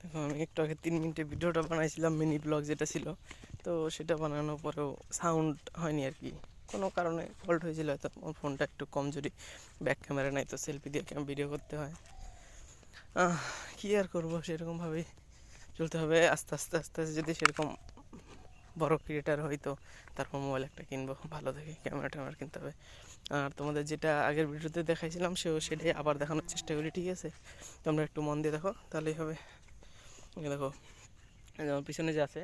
দেখো আমি একটু আগে 3 মিনিটের ভিডিওটা বানাইছিলাম, মিনি ব্লগ যেটা ছিল। তো সেটা বানানোর পরেও সাউন্ড হয়নি আর কি, কোনো কারণে ফল্ট হয়েছিল হয়তো। আমার ফোনটা একটু কমজোরি, ব্যাক ক্যামেরা নাই, তো সেলফি দিয়ে ভিডিও করতে হয়। কী আর করবো, সেরকমভাবেই চলতে হবে। আস্তে আস্তে আস্তে আস্তে যদি সেরকম বড় ক্রিয়েটার হয়তো তারপর মোবাইল একটা কিনবো, ভালো দেখে ক্যামেরা ট্যামেরা কিনতে হবে। আর তোমাদের যেটা আগের ভিডিওতে দেখাইছিলাম সেটাই আবার দেখানোর চেষ্টা করি, ঠিক আছে? তোমরা একটু মন দিয়ে দেখো, তাহলেই হবে। দেখো যেমন পিছনে যে আছে,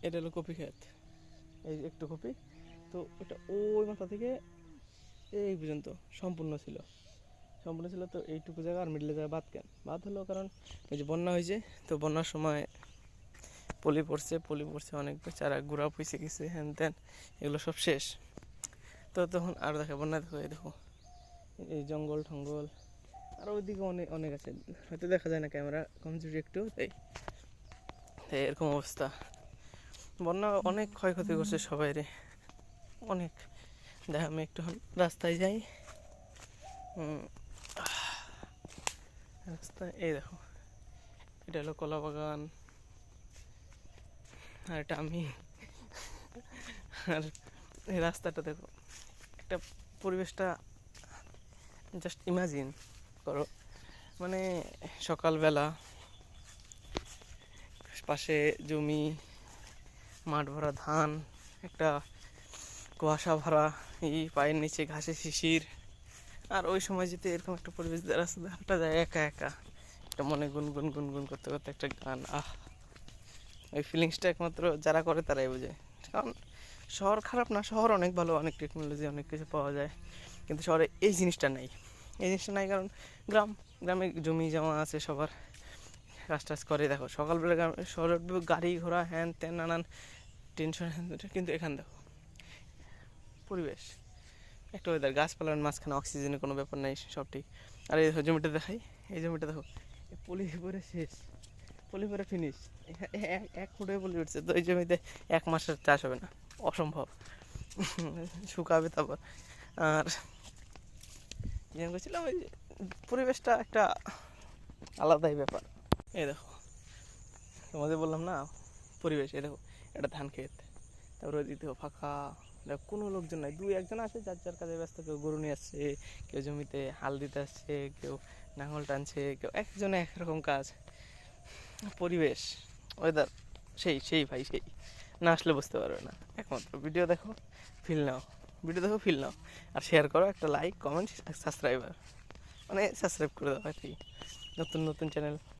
এটা হলো কপি ক্ষেত, এই একটু কপি। তো এটা ওই মাথা থেকে এই পর্যন্ত সম্পূর্ণ ছিল। তো এইটুকু জায়গা আর মিডলে জায়গা বাদ হলো কারণ ওই যে বন্যা হয়েছে। তো বন্যার সময় পলি পড়ছে অনেক, বেচারা গুড়া পয়সে গেছে, হ্যান ত্যান, এগুলো সব শেষ। তো তখন আর দেখো বন্যা, দেখো এই দেখো এই জঙ্গল টঙ্গল, আর ওইদিকে অনেক অনেক আছে, হয়তো দেখা যায় না, ক্যামেরা কমজোরি একটু, তাই এরকম অবস্থা। বন্যা অনেক ক্ষয়ক্ষতি করছে সবাই রে, অনেক। দেখ আমি একটু রাস্তায় যাই, রাস্তায় এই দেখো, এটা হলো কলা বাগান, আর এটা আমি। আর এই রাস্তাটা দেখো, একটা পরিবেশটা জাস্ট ইমাজিন করো, মানে সকালবেলা পাশে জমি, মাঠ ভরা ধান, একটা কুয়াশা ভরা, এই পায়ের নিচে ঘাসে শিশির। আর ওই সময় যদি এরকম একটা পরিবেশ রাস্তা হাঁটা যায় একা একা, একটা মনে গুনগুন গুনগুন করতে করতে একটা গান, ওই ফিলিংসটা একমাত্র যারা করে তারাই বোঝে। কারণ শহর খারাপ না, শহর অনেক ভালো, অনেক টেকনোলজি, অনেক কিছু পাওয়া যায়, কিন্তু শহরে এই জিনিসটা নাই। কারণ গ্রামে জমি জমা আছে সবার, কাজ টাজ করে। দেখো সকালবেলা শহরে গাড়ি ঘোড়া হ্যান ত্যান নানান টেনশন হ্যান, কিন্তু এখানে দেখো পরিবেশ, একটা ওয়েদার, গাছপালার মাঝখানে, অক্সিজেনের কোনো ব্যাপার নেই, সব ঠিক। আর এই দেখো জমিটা দেখাই, এই জমিটা দেখো, পলি পরে শেষ, পলি পরে ফিনিশ, এক ফুটে পলি উঠছে। তো এই জমিতে 1 মাসের চাষ হবে না, অসম্ভব, শুকাবে তারপর। আর কি যেন করছিলাম, ওই পরিবেশটা একটা আলাদাই ব্যাপার। এই দেখো তোমাদের বললাম না পরিবেশ, এই দেখো এটা ধান ক্ষেত, তারপরে দ্বিতীয় ফাঁকা, দেখো কোনো লোকজন নাই, 2-1 জন আছে যার যার কাজে ব্যস্ত, কেউ গরু নিয়ে আসছে, কেউ জমিতে হাল দিতে আসছে, কেউ নাঙল টানছে, কেউ একজনে একরকম কাজ। পরিবেশ, ওয়েদার সেই ভাই সেই, না আসলে বুঝতে পারবে না। একমাত্র ভিডিও দেখো, ফিল নাও, আর শেয়ার করো, একটা লাইক কমেন্ট সাবস্ক্রাইব করে দাও আর কি, নতুন নতুন চ্যানেল